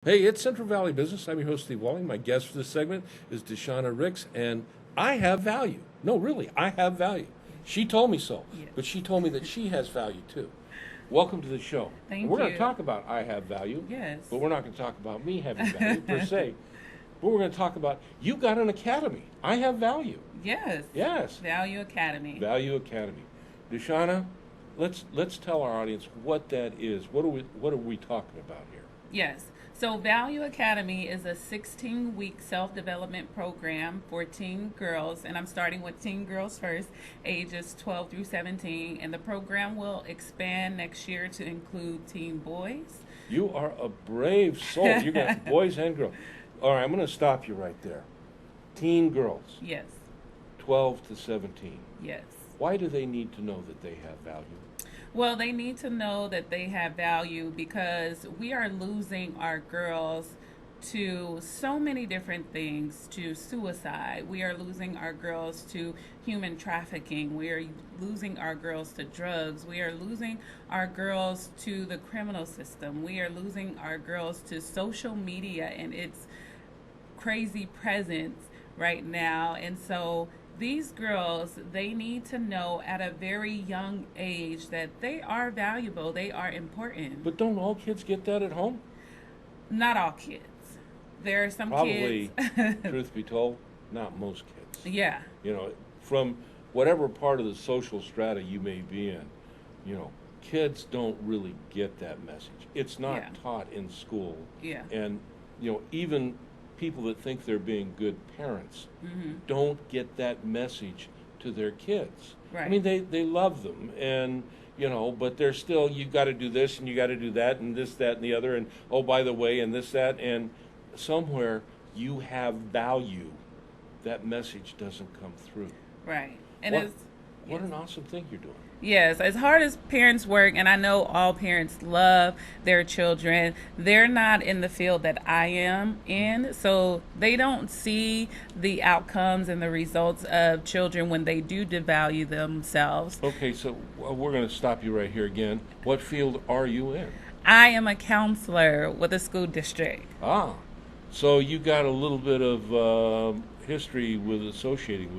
Hey, it's Central Valley Business. I'm your host, Steve Walling. My guest for this segment is Deshunna Ricks, and I have value. No, really, I have value. She told me so, Yes. but she told me that she has value too. Welcome to the show. Thank We're going to you. talk about I have value, Yes. but we're not going to talk about me having value per se. But we're going to talk about you got an academy. I have value. Yes. Yes, Value Academy. Value Academy. Deshunna, let's tell our audience what that is. What are we talking about here? Yes. So Value Academy is a 16-week self-development program for teen girls, and I'm starting with teen girls first, ages 12 through 17, and the program will expand next year to include teen boys. You are a brave soul. You got boys and girls. All right, I'm going to stop you right there. Teen girls, Yes. 12 to 17. Yes. Why do they need to know that they have value? Well, they need to know that they have value because we are losing our girls to so many different things, to suicide. We are losing our girls to human trafficking. We are losing our girls to drugs. We are losing our girls to the criminal system. We are losing our girls to social media and its crazy presence right now. And so these girls, they need to know at a very young age that they are valuable, they are important. But don't all kids get that at home? Not all kids. There are some Probably, kids. truth be told, not most kids. Yeah. You know, from whatever part of the social strata you may be in, kids don't really get that message. It's not Yeah. taught in school. Yeah. And, even people that think they're being good parents Mm-hmm. don't get that message to their kids. Right. I mean, they love them, and but they're still, you got to do this and you got to do that and this, that, and the other, and oh, by the way, and this, that, and somewhere you have value. That message doesn't come through. Right. And What- it's What an awesome thing you're doing. yes, as hard as parents work, and I know all parents love their children, they're not in the field that I am in, so they don't see the outcomes and the results of children when they do devalue themselves. Okay, so we're going to stop you right here again. What field are you in? I am a counselor with a school district. Ah, so you got a little bit of history with associating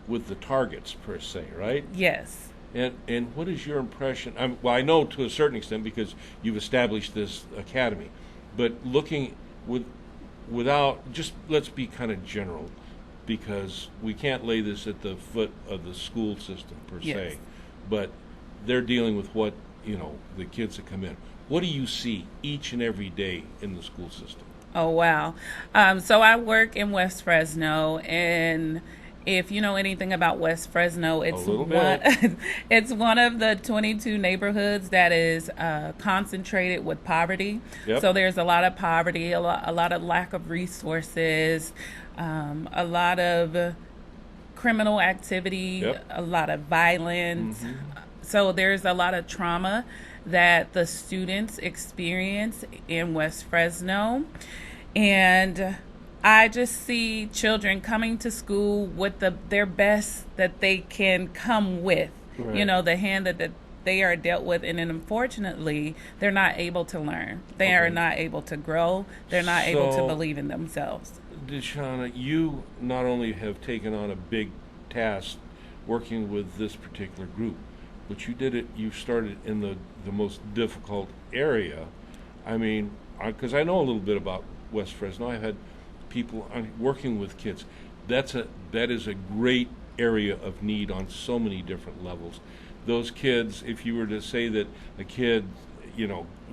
with the targets per se, right? Yes. And what is your impression? Well, I know to a certain extent because you've established this academy, but looking without just let's be kind of general, because we can't lay this at the foot of the school system per Yes. se, but they're dealing with what the kids that come in. What do you see each and every day in the school system? Oh, wow. So I work in West Fresno, and if you know anything about West Fresno, it's little one bit. it's one of the 22 neighborhoods that is concentrated with poverty. Yep. So there's a lot of poverty, a lot of lack of resources, a lot of criminal activity, Yep. a lot of violence. So there's a lot of trauma that the students experience in West Fresno. And I just see children coming to school with their best that they can come with, Right. the hand that they are dealt with. And then unfortunately, they're not able to learn. They are Okay. not able to grow. They're not able to So- believe in themselves. Deshunna, you not only have taken on a big task working with this particular group, but you started in the most difficult area. I mean, because I know a little bit about West Fresno. I've had people working with kids. That is a great area of need on so many different levels. Those kids, if you were to say that a kid,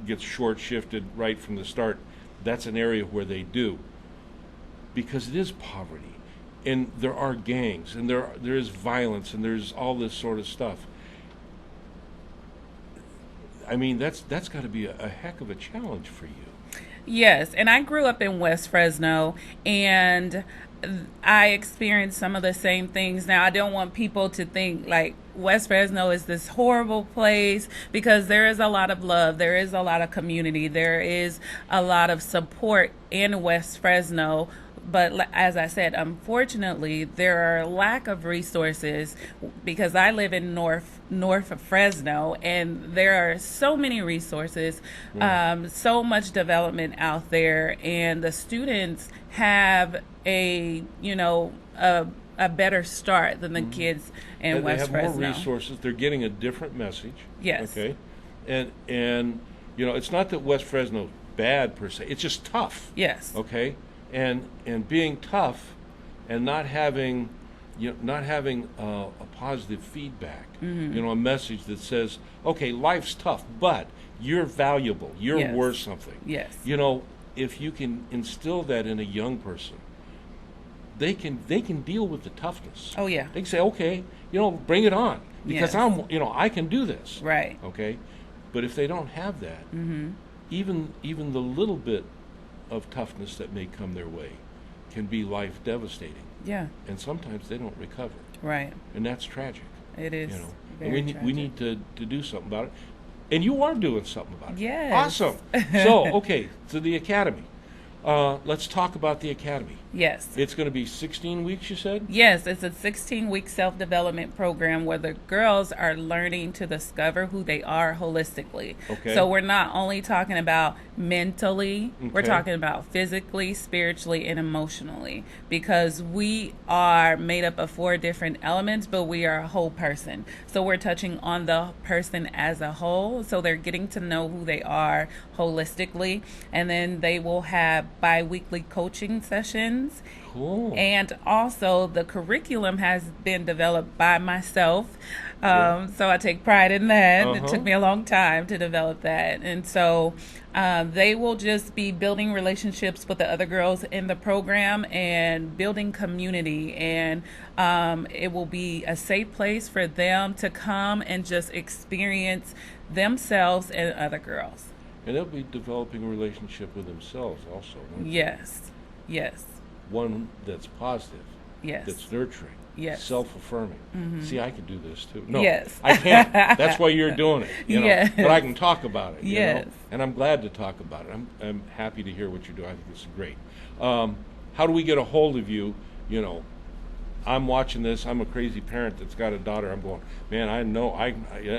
gets short-shifted right from the start, that's an area where they do. Because it is poverty, and there are gangs, and there is violence, and there's all this sort of stuff. I mean, that's got to be a heck of a challenge for you. Yes, and I grew up in West Fresno, and I experienced some of the same things. Now, I don't want people to think like West Fresno is this horrible place, because there is a lot of love, there is a lot of community, there is a lot of support in West Fresno But as I said, unfortunately, there are a lack of resources because I live in north of Fresno, and there are so many resources, so much development out there, and the students have a better start than the kids in West Fresno. They have more resources. They're getting a different message. Yes. Okay. And it's not that West Fresno's bad per se. It's just tough. Yes. Okay. And being tough and not having a positive feedback. A message that says, okay, life's tough, but you're valuable. You're worth something. Yes. If you can instill that in a young person, they can deal with the toughness. Oh yeah. They can say, okay, bring it on, because I can do this. Right. Okay. But if they don't have that, even the little bit of toughness that may come their way can be life devastating. Yeah. And sometimes they don't recover. Right. And that's tragic. It is. And we need to do something about it. And you are doing something about it. Yes. Awesome. So the academy. Let's talk about the academy. Yes. It's going to be 16 weeks, you said? Yes, it's a 16-week self-development program where the girls are learning to discover who they are holistically. Okay. So we're not only talking about mentally, we're talking about physically, spiritually, and emotionally, because we are made up of 4 different elements, but we are a whole person. So we're touching on the person as a whole, so they're getting to know who they are holistically, and then they will have bi-weekly coaching sessions. Cool. And also the curriculum has been developed by myself. So I take pride in that. It took me a long time to develop that. And so they will just be building relationships with the other girls in the program and building community. And it will be a safe place for them to come and just experience themselves and other girls. And they'll be developing a relationship with themselves also. Yes. Yes. One that's positive. Yes. That's nurturing. Yes. Self-affirming. See, I can do this too. No, yes. I can't. That's why you're doing it. Yes. But I can talk about it. Yes. And I'm glad to talk about it. I'm happy to hear what you're doing. I think this is great. How do we get a hold of you? I'm watching this. I'm a crazy parent that's got a daughter. I'm going, man, I know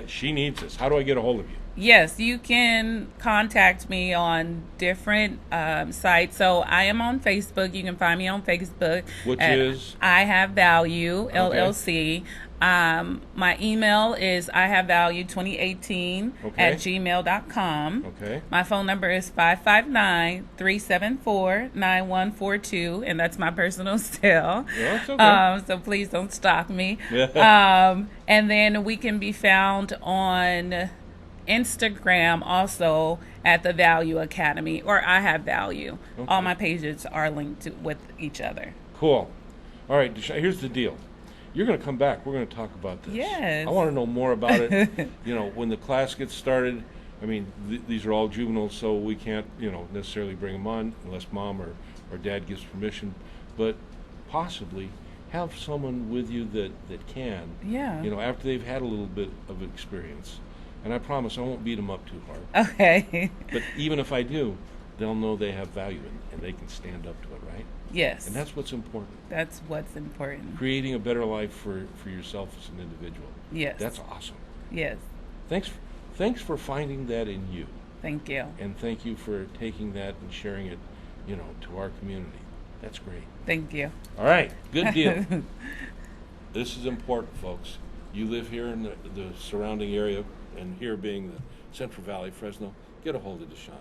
she needs this. How do I get a hold of you? Yes, you can contact me on different sites. So I am on Facebook. You can find me on Facebook. Which is? I Have Value, LLC. My email is ihavevalue2018 at gmail.com. Okay. My phone number is 559-374-9142, and that's my personal cell. That's okay. So please don't stalk me. And then we can be found on Instagram also at the Value Academy, or I Have Value. Okay. All my pages are linked with each other. Cool. All right, here's the deal. You're going to come back. We're going to talk about this. Yes. I want to know more about it. When the class gets started, I mean, these are all juveniles, so we can't, necessarily bring them on unless mom or dad gives permission. But possibly have someone with you that can. Yeah. After they've had a little bit of experience. And I promise I won't beat them up too hard. Okay. But even if I do, they'll know they have value and they can stand up to it, right? Yes. And that's what's important. That's what's important. Creating a better life for yourself as an individual. Yes. That's awesome. Yes. Thanks for finding that in you. Thank you. And thank you for taking that and sharing it, to our community. That's great. Thank you. All right. Good deal. This is important, folks. You live here in the surrounding area, and here being the Central Valley, Fresno, get a hold of Deshunna.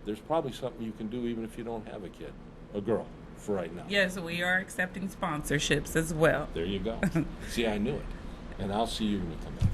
There's probably something you can do even if you don't have a kid, a girl, for right now. Yes, we are accepting sponsorships as well. There you go. See, I knew it. And I'll see you when you come back.